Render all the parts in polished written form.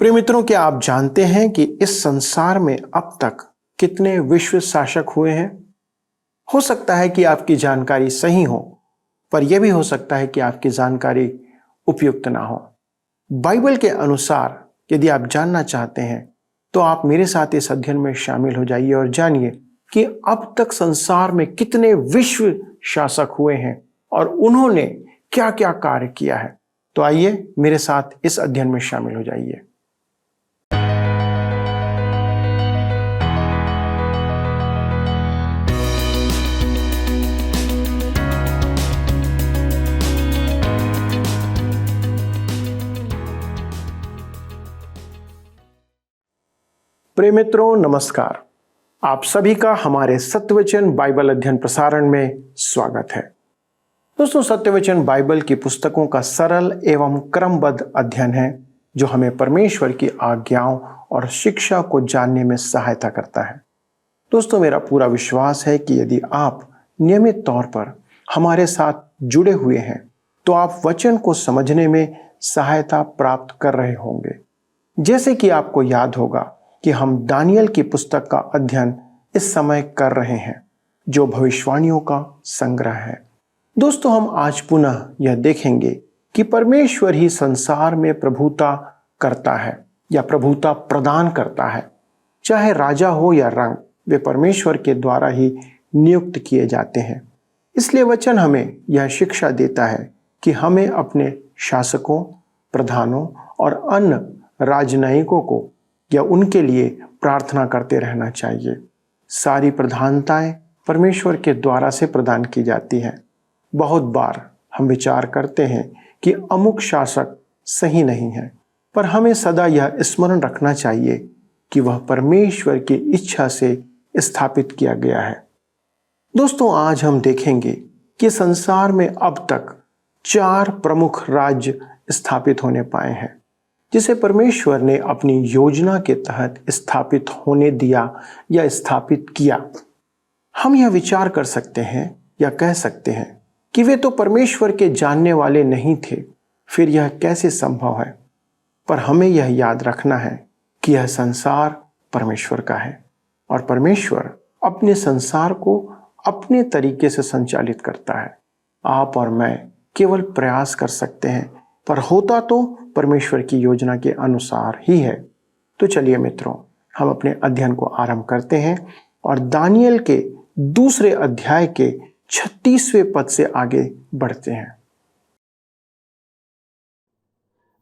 प्रिय मित्रों, क्या आप जानते हैं कि इस संसार में अब तक कितने विश्व शासक हुए हैं? हो सकता है कि आपकी जानकारी सही हो, पर यह भी हो सकता है कि आपकी जानकारी उपयुक्त ना हो। बाइबल के अनुसार यदि आप जानना चाहते हैं तो आप मेरे साथ इस अध्ययन में शामिल हो जाइए और जानिए कि अब तक संसार में कितने विश्व शासक हुए हैं और उन्होंने क्या क्या कार्य किया है। तो आइए मेरे साथ इस अध्ययन में शामिल हो जाइए। प्रिय मित्रों, नमस्कार। आप सभी का हमारे सत्यवचन बाइबल अध्ययन प्रसारण में स्वागत है। दोस्तों, सत्यवचन बाइबल की पुस्तकों का सरल एवं क्रमबद्ध अध्ययन है जो हमें परमेश्वर की आज्ञाओं और शिक्षा को जानने में सहायता करता है। दोस्तों, मेरा पूरा विश्वास है कि यदि आप नियमित तौर पर हमारे साथ जुड़े हुए हैं तो आप वचन को समझने में सहायता प्राप्त कर रहे होंगे। जैसे कि आपको याद होगा कि हम दानियल की पुस्तक का अध्ययन इस समय कर रहे हैं जो भविष्यवाणियों का संग्रह है। दोस्तों, हम आज पुनः यह देखेंगे कि परमेश्वर ही संसार में प्रभुता करता है या प्रभुता प्रदान करता है। चाहे राजा हो या रंग, वे परमेश्वर के द्वारा ही नियुक्त किए जाते हैं। इसलिए वचन हमें यह शिक्षा देता है कि हमें अपने शासकों, प्रधानों और अन्य राजनयिकों को या उनके लिए प्रार्थना करते रहना चाहिए। सारी प्रधानताएं परमेश्वर के द्वारा से प्रदान की जाती हैं। बहुत बार हम विचार करते हैं कि अमुक शासक सही नहीं है, पर हमें सदा यह स्मरण रखना चाहिए कि वह परमेश्वर की इच्छा से स्थापित किया गया है। दोस्तों, आज हम देखेंगे कि संसार में अब तक 4 प्रमुख राज्य स्थापित होने पाए हैं जिसे परमेश्वर ने अपनी योजना के तहत स्थापित होने दिया या स्थापित किया। हम यह विचार कर सकते हैं या कह सकते हैं कि वे तो परमेश्वर के जानने वाले नहीं थे, फिर यह कैसे संभव है? पर हमें यह याद रखना है कि यह संसार परमेश्वर का है और परमेश्वर अपने संसार को अपने तरीके से संचालित करता है। आप और मैं केवल प्रयास कर सकते हैं, पर होता तो परमेश्वर की योजना के अनुसार ही है। तो चलिए मित्रों, हम अपने अध्ययन को आरंभ करते हैं और दानियल के दूसरे अध्याय के 36वें पद से आगे बढ़ते हैं।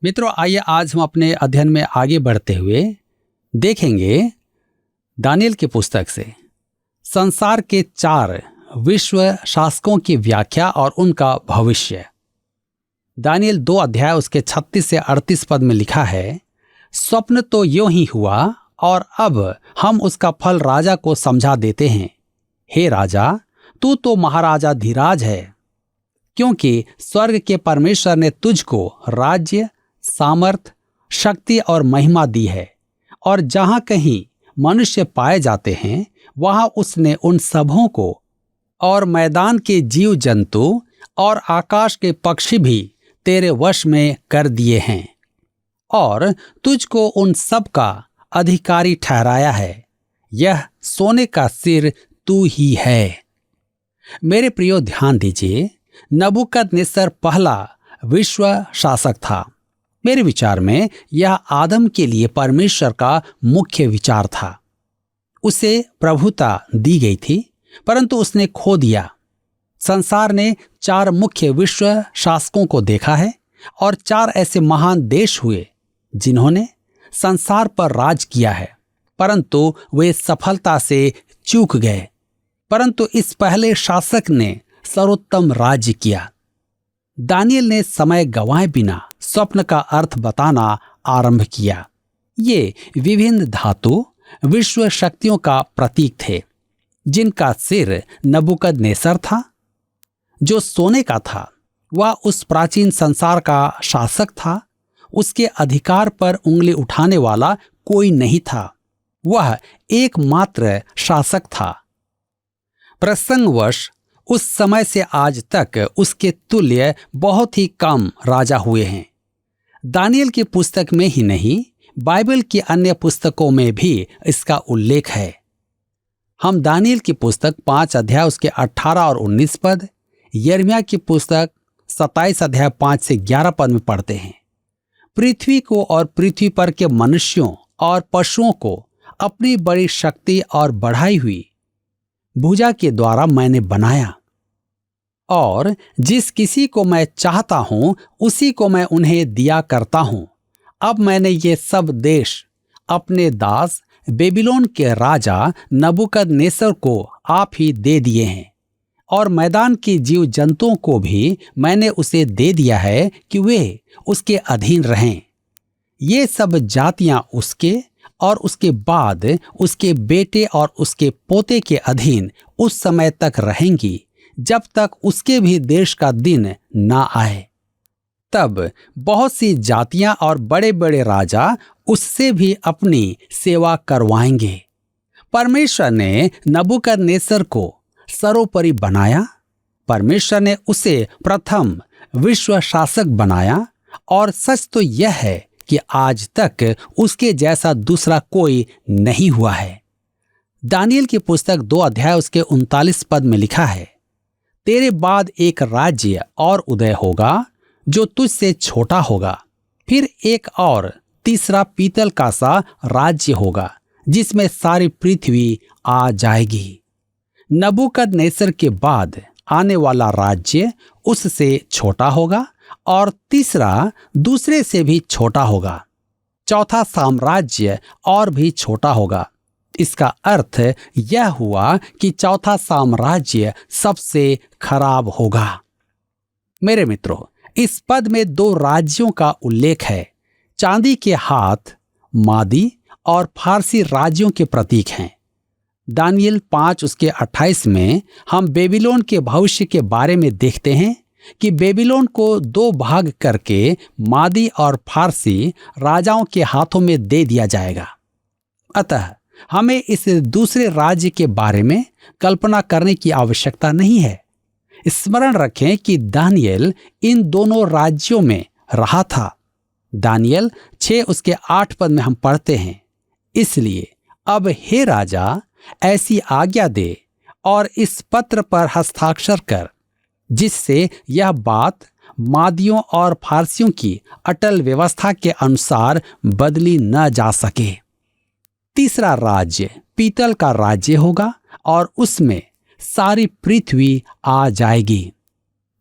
मित्रों, आइए आज हम अपने अध्ययन में आगे बढ़ते हुए देखेंगे दानियल की पुस्तक से संसार के 4 विश्व शासकों की व्याख्या और उनका भविष्य। दानियल 2 अध्याय उसके 36 से 38 पद में लिखा है, स्वप्न तो यों ही हुआ और अब हम उसका फल राजा को समझा देते हैं। हे राजा, तू तो महाराजा धीराज है, क्योंकि स्वर्ग के परमेश्वर ने तुझको राज्य, सामर्थ, शक्ति और महिमा दी है, और जहां कहीं मनुष्य पाए जाते हैं वहां उसने उन सबों को और मैदान के जीव जंतु और आकाश के पक्षी भी तेरे वश में कर दिए हैं, और तुझको उन सब का अधिकारी ठहराया है। यह सोने का सिर तू ही है। मेरे प्रियो, ध्यान दीजिए, नबूकदनेस्सर पहला विश्व शासक था। मेरे विचार में यह आदम के लिए परमेश्वर का मुख्य विचार था। उसे प्रभुता दी गई थी, परंतु उसने खो दिया। संसार ने 4 मुख्य विश्व शासकों को देखा है और 4 ऐसे महान देश हुए जिन्होंने संसार पर राज किया है, परंतु वे सफलता से चूक गए। परंतु इस पहले शासक ने सर्वोत्तम राज्य किया। दानियल ने समय गंवाए बिना स्वप्न का अर्थ बताना आरंभ किया। ये विभिन्न धातु विश्व शक्तियों का प्रतीक थे, जिनका सिर नबूकदनेस्सर था, जो सोने का था। वह उस प्राचीन संसार का शासक था। उसके अधिकार पर उंगली उठाने वाला कोई नहीं था। वह एकमात्र शासक था। प्रसंगवश उस समय से आज तक उसके तुल्य बहुत ही कम राजा हुए हैं। दानियल की पुस्तक में ही नहीं बाइबल की अन्य पुस्तकों में भी इसका उल्लेख है। हम दानियल की पुस्तक 5 अध्याय उसके 18 और 19 पद, यिर्मयाह की पुस्तक 27 अध्याय 5 से 11 पद में पढ़ते हैं। पृथ्वी को और पृथ्वी पर के मनुष्यों और पशुओं को अपनी बड़ी शक्ति और बढ़ाई हुई भुजा के द्वारा मैंने बनाया, और जिस किसी को मैं चाहता हूं उसी को मैं उन्हें दिया करता हूं। अब मैंने ये सब देश अपने दास बेबीलोन के राजा नबूकदनेस्सर को आप ही दे दिए हैं, और मैदान के जीव जंतुओं को भी मैंने उसे दे दिया है कि वे उसके अधीन रहें। ये सब जातियां उसके और उसके बाद उसके बेटे और उसके पोते के अधीन उस समय तक रहेंगी जब तक उसके भी देश का दिन ना आए। तब बहुत सी जातियां और बड़े बड़े राजा उससे भी अपनी सेवा करवाएंगे। परमेश्वर ने नबूकदनेस्सर को सर्वोपरि बनाया। परमेश्वर ने उसे प्रथम विश्व शासक बनाया, और सच तो यह है कि आज तक उसके जैसा दूसरा कोई नहीं हुआ है। दानियल की पुस्तक 2 अध्याय उसके 39 पद में लिखा है, तेरे बाद एक राज्य और उदय होगा जो तुझसे छोटा होगा, फिर एक और तीसरा पीतल का सा राज्य होगा जिसमें सारी पृथ्वी आ जाएगी। नबूकदनेस्सर के बाद आने वाला राज्य उससे छोटा होगा, और तीसरा दूसरे से भी छोटा होगा। चौथा साम्राज्य और भी छोटा होगा। इसका अर्थ यह हुआ कि चौथा साम्राज्य सबसे खराब होगा। मेरे मित्रों, इस पद में 2 राज्यों का उल्लेख है। चांदी के हाथ मादी और फारसी राज्यों के प्रतीक हैं। दानियल 5 उसके 28 में हम बेबीलोन के भविष्य के बारे में देखते हैं कि बेबीलोन को 2 भाग करके मादी और फारसी राजाओं के हाथों में दे दिया जाएगा। अतः हमें इस दूसरे राज्य के बारे में कल्पना करने की आवश्यकता नहीं है। स्मरण रखें कि दानियल इन दोनों राज्यों में रहा था। दानियल 6 उसके 8 पद में हम पढ़ते हैं, इसलिए अब हे राजा ऐसी आज्ञा दे और इस पत्र पर हस्ताक्षर कर जिससे यह बात मादियों और फारसियों की अटल व्यवस्था के अनुसार बदली न जा सके। तीसरा राज्य पीतल का राज्य होगा और उसमें सारी पृथ्वी आ जाएगी।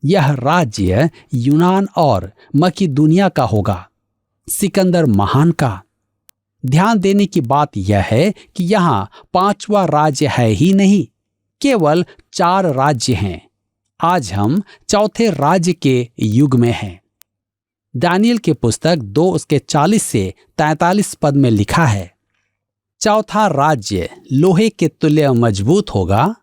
यह राज्य यूनान और मकिदुनिया का होगा, सिकंदर महान का। ध्यान देने की बात यह है कि यहाँ 5वां राज्य है ही नहीं, केवल 4 राज्य हैं। आज हम चौथे राज्य के युग में हैं। दानियल की पुस्तक 2 उसके 40 से 43 पद में लिखा है, चौथा राज्य लोहे के तुल्य मजबूत होगा।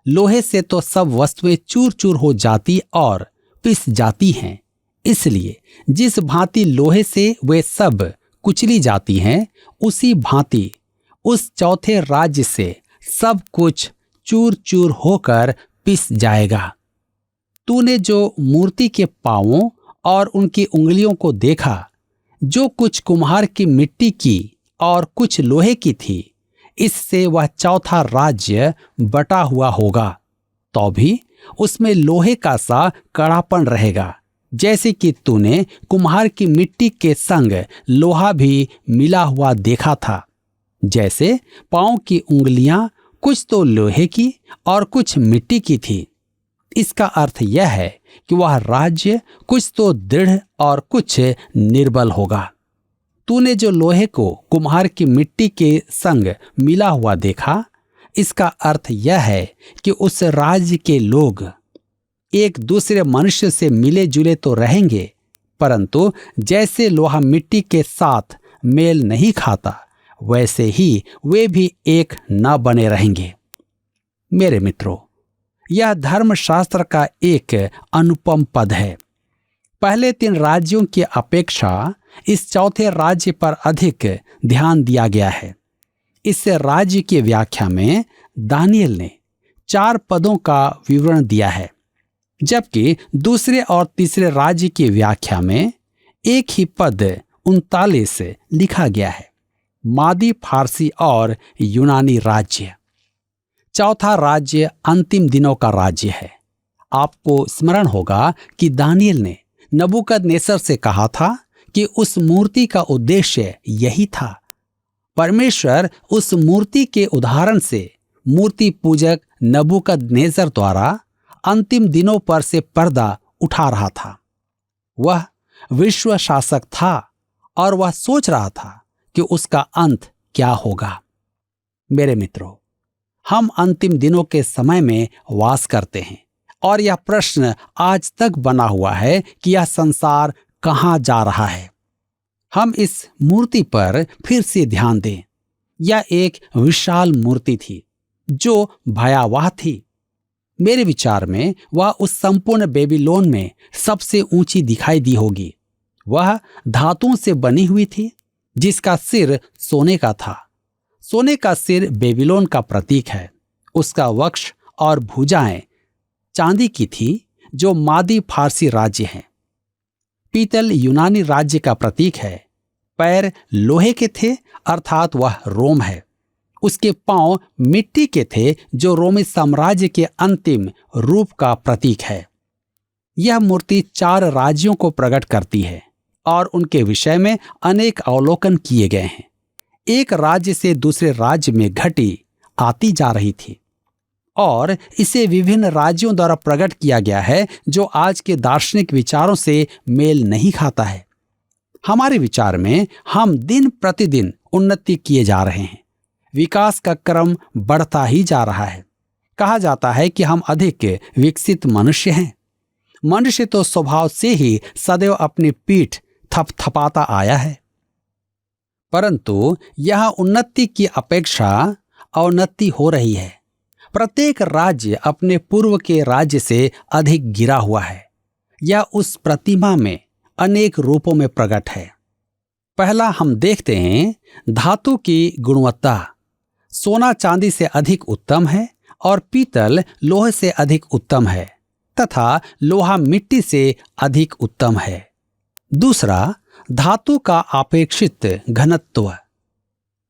लोहे से तो सब वस्तुएं चूर चूर हो जाती और पिस जाती हैं, इसलिए जिस भांति लोहे से वे सब कुचली जाती हैं, उसी भांति उस चौथे राज्य से सब कुछ चूर चूर होकर पिस जाएगा। तूने जो मूर्ति के पांवों और उनकी उंगलियों को देखा, जो कुछ कुम्हार की मिट्टी की और कुछ लोहे की थी, इससे वह चौथा राज्य बटा हुआ होगा, तो भी उसमें लोहे का सा कड़ापन रहेगा, जैसे कि तूने कुम्हार की मिट्टी के संग लोहा भी मिला हुआ देखा था। जैसे पांव की उंगलियां कुछ तो लोहे की और कुछ मिट्टी की थी। इसका अर्थ यह है कि वह राज्य कुछ तो दृढ़ और कुछ निर्बल होगा। तूने जो लोहे को कुम्हार की मिट्टी के संग मिला हुआ देखा, इसका अर्थ यह है कि उस राज्य के लोग एक दूसरे मनुष्य से मिले जुले तो रहेंगे, परंतु जैसे लोहा मिट्टी के साथ मेल नहीं खाता, वैसे ही वे भी एक न बने रहेंगे। मेरे मित्रों, यह धर्मशास्त्र का एक अनुपम पद है। पहले 3 राज्यों की अपेक्षा इस चौथे राज्य पर अधिक ध्यान दिया गया है। इस राज्य की व्याख्या में दानियल ने 4 पदों का विवरण दिया है, जबकि दूसरे और तीसरे राज्य की व्याख्या में एक ही पद 39 लिखा गया है। मादी, फारसी और यूनानी राज्य। चौथा राज्य अंतिम दिनों का राज्य है। आपको स्मरण होगा कि दानियल ने नबूकदनेस्सर से कहा था कि उस मूर्ति का उद्देश्य यही था। परमेश्वर उस मूर्ति के उदाहरण से मूर्ति पूजक नबूकदनेस्सर द्वारा अंतिम दिनों पर से पर्दा उठा रहा था। वह विश्व शासक था और वह सोच रहा था कि उसका अंत क्या होगा। मेरे मित्रों, हम अंतिम दिनों के समय में वास करते हैं और यह प्रश्न आज तक बना हुआ है कि यह संसार कहां जा रहा है। हम इस मूर्ति पर फिर से ध्यान दें। यह एक विशाल मूर्ति थी जो भयावह थी। मेरे विचार में वह उस संपूर्ण बेबीलोन में सबसे ऊंची दिखाई दी होगी। वह धातुओं से बनी हुई थी जिसका सिर सोने का था। सोने का सिर बेबीलोन का प्रतीक है। उसका वक्ष और भुजाएं चांदी की थी जो मादी फारसी राज्य है। पीतल यूनानी राज्य का प्रतीक है। पैर लोहे के थे अर्थात वह रोम है। उसके पांव मिट्टी के थे जो रोमी साम्राज्य के अंतिम रूप का प्रतीक है। यह मूर्ति 4 राज्यों को प्रकट करती है और उनके विषय में अनेक अवलोकन किए गए हैं। एक राज्य से दूसरे राज्य में घटी आती जा रही थी और इसे विभिन्न राज्यों द्वारा प्रकट किया गया है जो आज के दार्शनिक विचारों से मेल नहीं खाता है। हमारे विचार में हम दिन प्रतिदिन उन्नति किए जा रहे हैं। विकास का क्रम बढ़ता ही जा रहा है। कहा जाता है कि हम अधिक विकसित मनुष्य हैं। मनुष्य तो स्वभाव से ही सदैव अपनी पीठ थपथपाता आया है, परंतु यह उन्नति की अपेक्षा अवनति हो रही है। प्रत्येक राज्य अपने पूर्व के राज्य से अधिक गिरा हुआ है। यह उस प्रतिमा में अनेक रूपों में प्रकट है। पहला हम देखते हैं धातु की गुणवत्ता। सोना चांदी से अधिक उत्तम है और पीतल लोहे से अधिक उत्तम है तथा लोहा मिट्टी से अधिक उत्तम है। दूसरा, धातु का अपेक्षित घनत्व।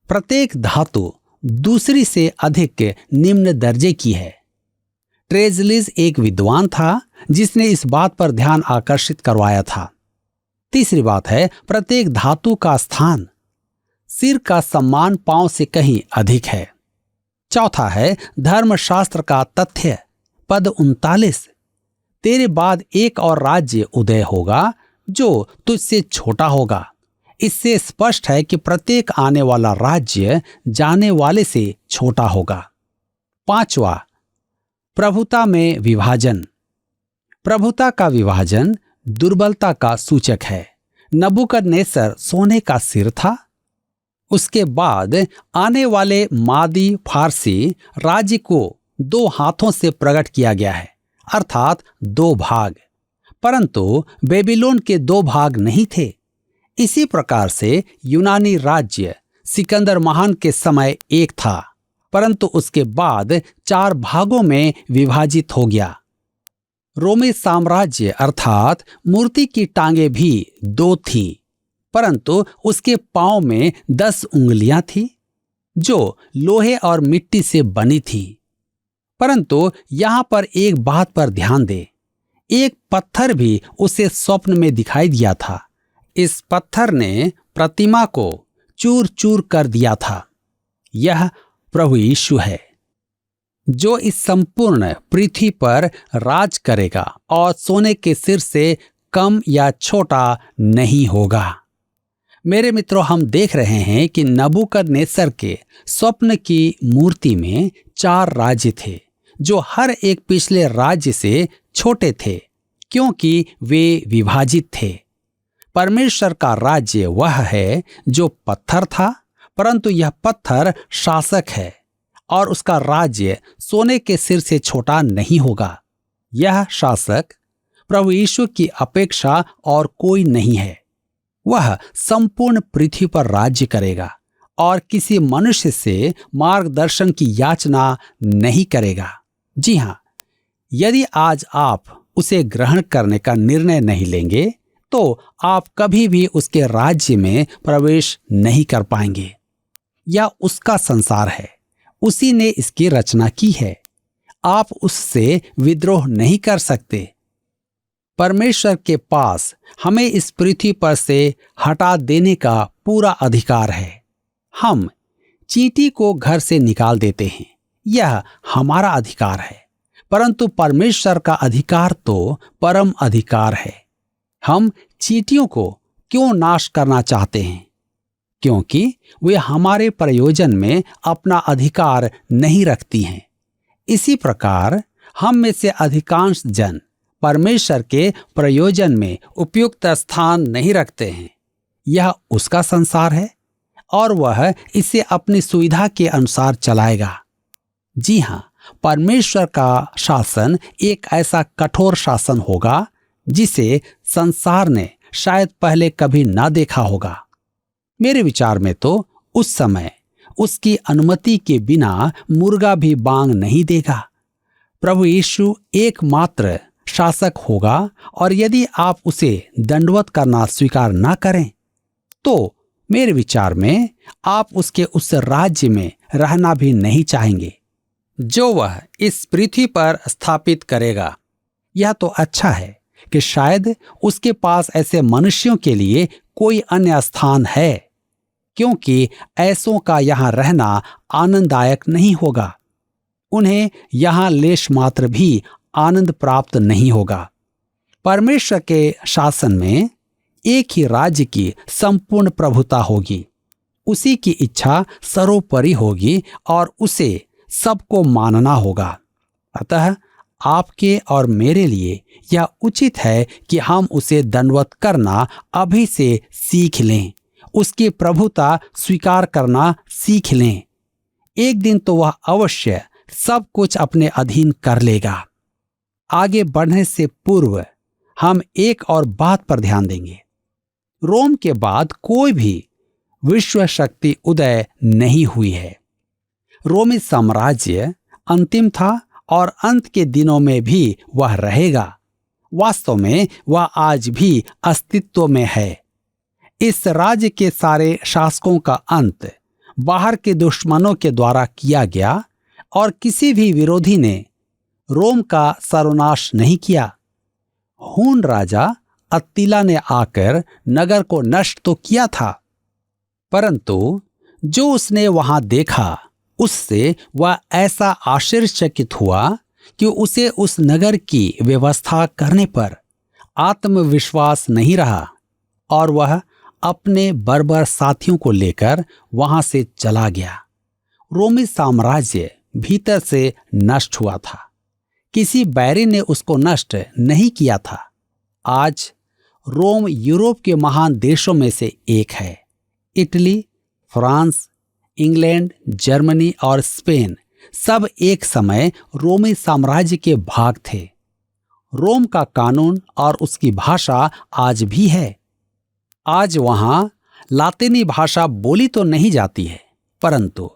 प्रत्येक धातु दूसरी से अधिक निम्न दर्जे की है। ट्रेजलिस एक विद्वान था जिसने इस बात पर ध्यान आकर्षित करवाया था। तीसरी बात है प्रत्येक धातु का स्थान। सिर का सम्मान पांव से कहीं अधिक है। चौथा है धर्मशास्त्र का तथ्य। पद 39, तेरे बाद एक और राज्य उदय होगा जो तुझसे छोटा होगा। इससे स्पष्ट है कि प्रत्येक आने वाला राज्य जाने वाले से छोटा होगा। पांचवा, प्रभुता में विभाजन। प्रभुता का विभाजन दुर्बलता का सूचक है। नबूकदनेस्सर सोने का सिर था। उसके बाद आने वाले मादी फारसी राज्य को 2 हाथों से प्रकट किया गया है अर्थात 2 भाग, परंतु बेबीलोन के 2 भाग नहीं थे। इसी प्रकार से यूनानी राज्य सिकंदर महान के समय एक था, परंतु उसके बाद 4 भागों में विभाजित हो गया। रोमी साम्राज्य अर्थात मूर्ति की टांगे भी 2 थी, परंतु उसके पांव में 10 उंगलियां थी जो लोहे और मिट्टी से बनी थी। परंतु यहां पर एक बात पर ध्यान दे, एक पत्थर भी उसे स्वप्न में दिखाई दिया था। इस पत्थर ने प्रतिमा को चूर चूर कर दिया था। यह प्रभु यीशु है जो इस संपूर्ण पृथ्वी पर राज करेगा और सोने के सिर से कम या छोटा नहीं होगा। मेरे मित्रों, हम देख रहे हैं कि नबूकदनेस्सर के स्वप्न की मूर्ति में 4 राज्य थे जो हर एक पिछले राज्य से छोटे थे क्योंकि वे विभाजित थे। परमेश्वर का राज्य वह है जो पत्थर था, परंतु यह पत्थर शासक है और उसका राज्य सोने के सिर से छोटा नहीं होगा। यह शासक प्रभु यीशु की अपेक्षा और कोई नहीं है। वह संपूर्ण पृथ्वी पर राज्य करेगा और किसी मनुष्य से मार्गदर्शन की याचना नहीं करेगा। जी हाँ, यदि आज आप उसे ग्रहण करने का निर्णय नहीं लेंगे तो आप कभी भी उसके राज्य में प्रवेश नहीं कर पाएंगे। यह उसका संसार है, उसी ने इसकी रचना की है। आप उससे विद्रोह नहीं कर सकते। परमेश्वर के पास हमें इस पृथ्वी पर से हटा देने का पूरा अधिकार है। हम चींटी को घर से निकाल देते हैं, यह हमारा अधिकार है, परंतु परमेश्वर का अधिकार तो परम अधिकार है। हम चींटियों को क्यों नाश करना चाहते हैं? क्योंकि वे हमारे प्रयोजन में अपना अधिकार नहीं रखती हैं। इसी प्रकार हम में से अधिकांश जन परमेश्वर के प्रयोजन में उपयुक्त स्थान नहीं रखते हैं। यह उसका संसार है और वह इसे अपनी सुविधा के अनुसार चलाएगा। जी हाँ, परमेश्वर का शासन एक ऐसा कठोर शासन होगा जिसे संसार ने शायद पहले कभी ना देखा होगा। मेरे विचार में तो उस समय उसकी अनुमति के बिना मुर्गा भी बांग नहीं देगा। प्रभु यीशु एकमात्र शासक होगा और यदि आप उसे दंडवत करना स्वीकार ना करें तो मेरे विचार में आप उसके उस राज्य में रहना भी नहीं चाहेंगे जो वह इस पृथ्वी पर स्थापित करेगा। यह तो अच्छा है कि शायद उसके पास ऐसे मनुष्यों के लिए कोई अन्य स्थान है, क्योंकि ऐसों का यहाँ रहना आनंददायक नहीं होगा। उन्हें यहाँ लेश मात्र भी आनंद प्राप्त नहीं होगा। परमेश्वर के शासन में एक ही राज्य की संपूर्ण प्रभुता होगी। उसी की इच्छा सर्वोपरि होगी और उसे सबको मानना होगा। अतः आपके और मेरे लिए यह उचित है कि हम उसे दंडवत करना अभी से सीख लें, उसकी प्रभुता स्वीकार करना सीख लें। एक दिन तो वह अवश्य सब कुछ अपने अधीन कर लेगा। आगे बढ़ने से पूर्व हम एक और बात पर ध्यान देंगे। रोम के बाद कोई भी विश्व शक्ति उदय नहीं हुई है। रोमी साम्राज्य अंतिम था और अंत के दिनों में भी वह रहेगा। वास्तव में वह आज भी अस्तित्व में है। इस राज्य के सारे शासकों का अंत बाहर के दुश्मनों के द्वारा किया गया और किसी भी विरोधी ने रोम का सर्वनाश नहीं किया। हून राजा अत्तिला ने आकर नगर को नष्ट तो किया था, परंतु जो उसने वहां देखा उससे वह ऐसा आश्चर्यचकित हुआ कि उसे उस नगर की व्यवस्था करने पर आत्मविश्वास नहीं रहा और वह अपने बर्बर साथियों को लेकर वहां से चला गया। रोमी साम्राज्य भीतर से नष्ट हुआ था। किसी बैरी ने उसको नष्ट नहीं किया था। आज रोम यूरोप के महान देशों में से एक है। इटली, फ्रांस, इंग्लैंड, जर्मनी और स्पेन सब एक समय रोमी साम्राज्य के भाग थे। रोम का कानून और उसकी भाषा आज भी है। आज वहां लातीनी भाषा बोली तो नहीं जाती है, परंतु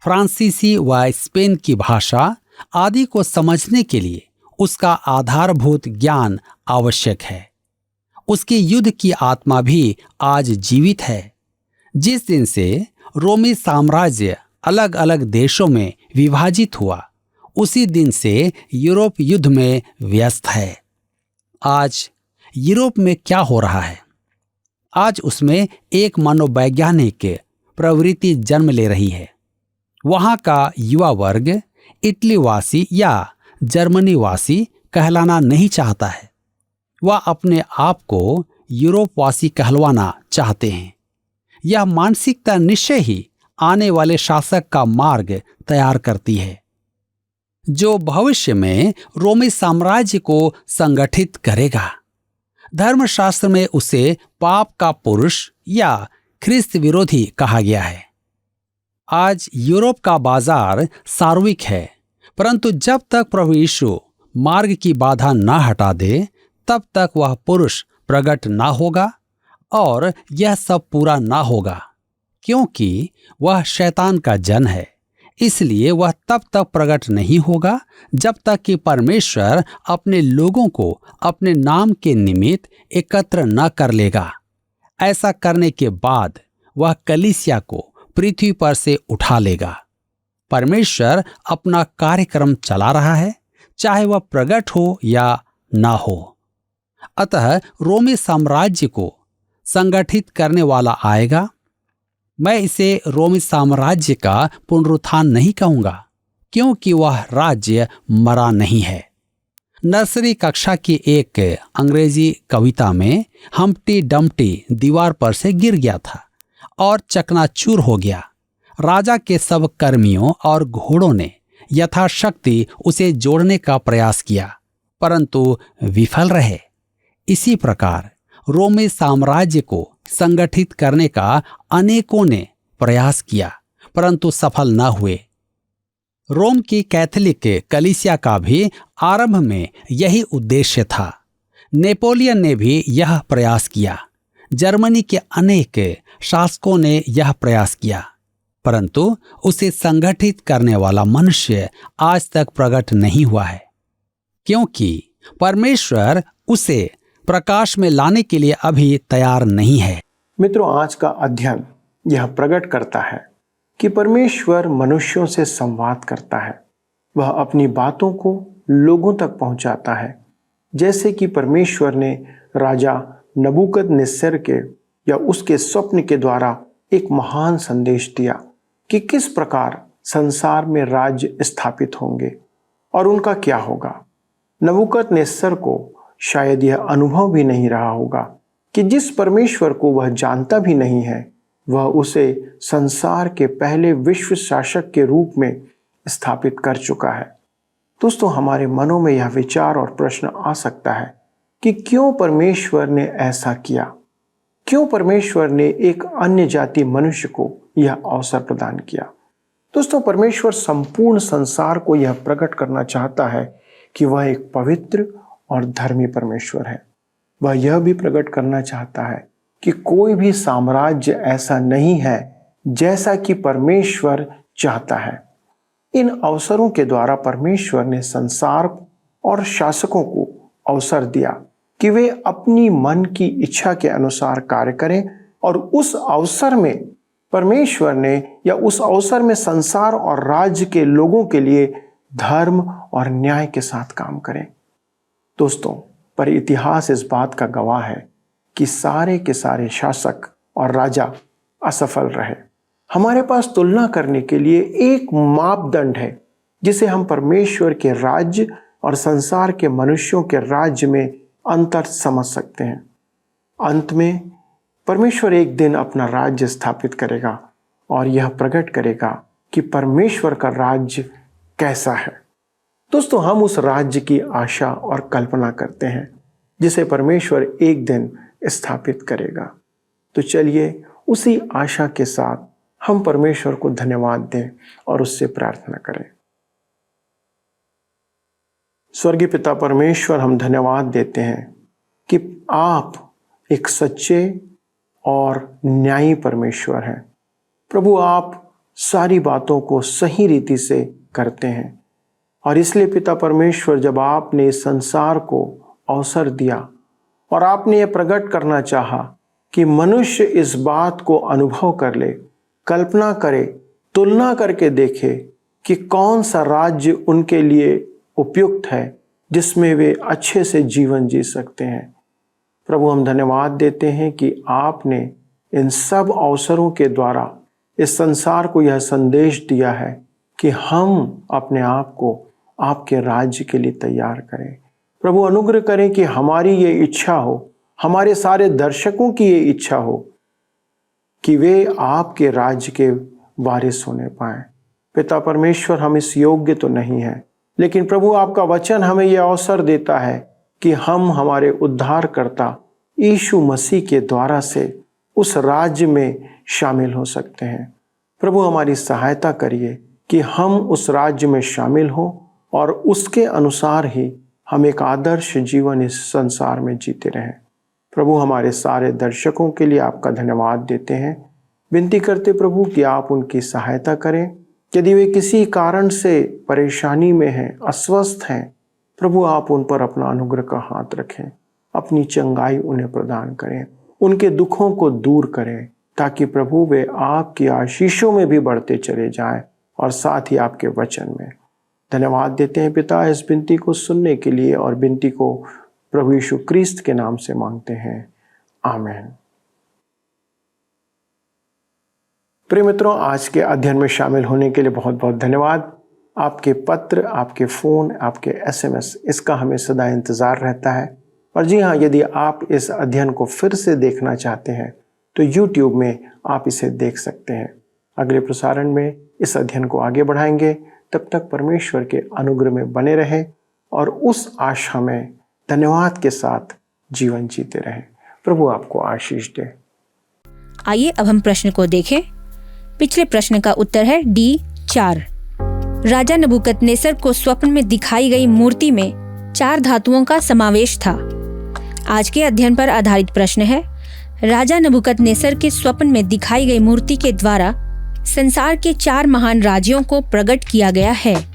फ्रांसीसी व स्पेन की भाषा आदि को समझने के लिए उसका आधारभूत ज्ञान आवश्यक है। उसकी युद्ध की आत्मा भी आज जीवित है। जिस दिन से रोमी साम्राज्य अलग अलग देशों में विभाजित हुआ, उसी दिन से यूरोप युद्ध में व्यस्त है। आज यूरोप में क्या हो रहा है? आज उसमें एक मनोवैज्ञानिक प्रवृत्ति जन्म ले रही है। वहां का युवा वर्ग इटली वासी या जर्मनी वासी कहलाना नहीं चाहता है। वह अपने आप को यूरोप वासी कहलवाना चाहते हैं। यह मानसिकता निश्चय ही आने वाले शासक का मार्ग तैयार करती है, जो भविष्य में रोमी साम्राज्य को संगठित करेगा। धर्मशास्त्र में उसे पाप का पुरुष या ख्रिस्त विरोधी कहा गया है। आज यूरोप का बाजार सार्विक है, परंतु जब तक प्रभु यीशु मार्ग की बाधा न हटा दे, तब तक वह पुरुष प्रकट ना होगा और यह सब पूरा ना होगा, क्योंकि वह शैतान का जन है। इसलिए वह तब तक प्रकट नहीं होगा जब तक कि परमेश्वर अपने लोगों को अपने नाम के निमित्त एकत्र न कर लेगा। ऐसा करने के बाद वह कलीसिया को पृथ्वी पर से उठा लेगा। परमेश्वर अपना कार्यक्रम चला रहा है, चाहे वह प्रकट हो या ना हो। अतः रोमी साम्राज्य को संगठित करने वाला आएगा। मैं इसे रोमी साम्राज्य का पुनरुत्थान नहीं कहूंगा, क्योंकि वह राज्य मरा नहीं है। नर्सरी कक्षा की एक अंग्रेजी कविता में हम्प्टी डम्प्टी दीवार पर से गिर गया था और चकनाचूर हो गया। राजा के सब कर्मियों और घोड़ों ने यथाशक्ति उसे जोड़ने का प्रयास किया, परंतु विफल रहे। इसी प्रकार रोमी साम्राज्य को संगठित करने का अनेकों ने प्रयास किया, परंतु सफल न हुए। रोम की कैथोलिक कलीसिया का भी आरंभ में यही उद्देश्य था। नेपोलियन ने भी यह प्रयास किया। जर्मनी के अनेक शासकों ने यह प्रयास किया, परंतु उसे संगठित करने वाला मनुष्य आज तक प्रकट नहीं हुआ है, क्योंकि परमेश्वर उसे प्रकाश में लाने के लिए अभी तैयार नहीं है। मित्रों, आज का अध्ययन यह प्रकट करता है कि परमेश्वर मनुष्यों से संवाद करता है। वह अपनी बातों को लोगों तक पहुंचाता है, जैसे कि परमेश्वर ने राजा नबूकदनेस्सर के या उसके स्वप्न के द्वारा एक महान संदेश दिया कि किस प्रकार संसार में राज्य स्थापित होंगे और उनका क्या होगा। नबूकदनेस्सर को शायद यह अनुभव भी नहीं रहा होगा कि जिस परमेश्वर को वह जानता भी नहीं है, वह उसे संसार के पहले विश्व शासक के रूप में स्थापित कर चुका है। दोस्तों, हमारे मनों में यह विचार और प्रश्न आ सकता है कि क्यों परमेश्वर ने ऐसा किया? क्यों परमेश्वर ने एक अन्य जाति मनुष्य को यह अवसर प्रदान किया? दोस्तों, परमेश्वर संपूर्ण संसार को यह प्रकट करना चाहता है कि वह एक पवित्र और धर्मी परमेश्वर है। वह यह भी प्रकट करना चाहता है कि कोई भी साम्राज्य ऐसा नहीं है जैसा कि परमेश्वर चाहता है। इन अवसरों के द्वारा परमेश्वर ने संसार और शासकों को अवसर दिया कि वे अपनी मन की इच्छा के अनुसार कार्य करें, और उस अवसर में परमेश्वर ने या उस अवसर में संसार और राज्य के लोगों के लिए धर्म और न्याय के साथ काम करें। दोस्तों, पर इतिहास इस बात का गवाह है कि सारे के सारे शासक और राजा असफल रहे। हमारे पास तुलना करने के लिए एक मापदंड है जिसे हम परमेश्वर के राज्य और संसार के मनुष्यों के राज्य में अंतर समझ सकते हैं। अंत में परमेश्वर एक दिन अपना राज्य स्थापित करेगा और यह प्रकट करेगा कि परमेश्वर का राज्य कैसा है। दोस्तों, हम उस राज्य की आशा और कल्पना करते हैं जिसे परमेश्वर एक दिन स्थापित करेगा। तो चलिए उसी आशा के साथ हम परमेश्वर को धन्यवाद दें और उससे प्रार्थना करें। स्वर्गीय पिता परमेश्वर, हम धन्यवाद देते हैं कि आप एक सच्चे और न्यायी परमेश्वर हैं। प्रभु, आप सारी बातों को सही रीति से करते हैं, और इसलिए पिता परमेश्वर, जब आपने इस संसार को अवसर दिया और आपने ये प्रकट करना चाहा कि मनुष्य इस बात को अनुभव कर ले, कल्पना करे, तुलना करके देखे कि कौन सा राज्य उनके लिए उपयुक्त है जिसमें वे अच्छे से जीवन जी सकते हैं। प्रभु, हम धन्यवाद देते हैं कि आपने इन सब अवसरों के द्वारा इस संसार को यह संदेश दिया है कि हम अपने आप को आपके राज्य के लिए तैयार करें। प्रभु, अनुग्रह करें कि हमारी ये इच्छा हो, हमारे सारे दर्शकों की ये इच्छा हो कि वे आपके राज्य के वारिस होने पाएं। पिता परमेश्वर, हम इस योग्य तो नहीं हैं, लेकिन प्रभु आपका वचन हमें यह अवसर देता है कि हम हमारे उद्धारकर्ता यीशु मसीह के द्वारा से उस राज्य में शामिल हो सकते हैं। प्रभु, हमारी सहायता करिए कि हम उस राज्य में शामिल हों और उसके अनुसार ही हम एक आदर्श जीवन इस संसार में जीते रहें। प्रभु, हमारे सारे दर्शकों के लिए आपका धन्यवाद देते हैं। विनती करते प्रभु कि आप उनकी सहायता करें यदि वे किसी कारण से परेशानी में हैं, अस्वस्थ हैं, प्रभु आप उन पर अपना अनुग्रह का हाथ रखें, अपनी चंगाई उन्हें प्रदान करें, उनके दुखों को दूर करें, ताकि प्रभु वे आपकी आशीषों में भी बढ़ते चले जाएं और साथ ही आपके वचन में। धन्यवाद देते हैं पिता इस विनती को सुनने के लिए, और विनती को प्रभु यीशु क्रिस्त के नाम से मांगते हैं, आमीन। प्रिय मित्रों, आज के अध्ययन में शामिल होने के लिए बहुत बहुत धन्यवाद। आपके पत्र, आपके फ़ोन, आपके SMS, इसका हमें सदा इंतज़ार रहता है। और जी हाँ, यदि आप इस अध्ययन को फिर से देखना चाहते हैं तो YouTube में आप इसे देख सकते हैं। अगले प्रसारण में इस अध्ययन को आगे बढ़ाएंगे। तब तक परमेश्वर के अनुग्रह में बने रहें और उस आशा में धन्यवाद के साथ जीवन जीते रहें। प्रभु आपको आशीष दे। आइए अब हम प्रश्न को देखें। पिछले प्रश्न का उत्तर है D4। राजा नबूकदनेस्सर को स्वप्न में दिखाई गई मूर्ति में 4 धातुओं का समावेश था। आज के अध्ययन पर आधारित प्रश्न है, राजा नबूकदनेस्सर के स्वप्न में दिखाई गई मूर्ति के द्वारा संसार के 4 महान राज्यों को प्रकट किया गया है।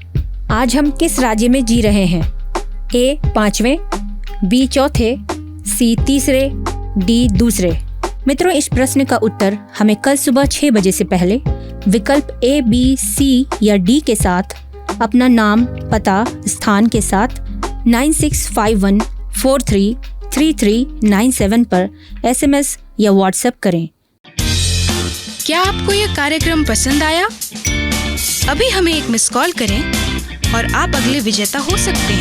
आज हम किस राज्य में जी रहे हैं? A 5वें, B 4थे, C 3रे, D 2रे। मित्रों, इस प्रश्न का उत्तर हमें कल सुबह 6 बजे से पहले विकल्प A, B, C या D के साथ अपना नाम, पता, स्थान के साथ 9651433397 पर SMS या WhatsApp करें। क्या आपको यह कार्यक्रम पसंद आया? अभी हमें एक मिस कॉल करें और आप अगले विजेता हो सकते हैं।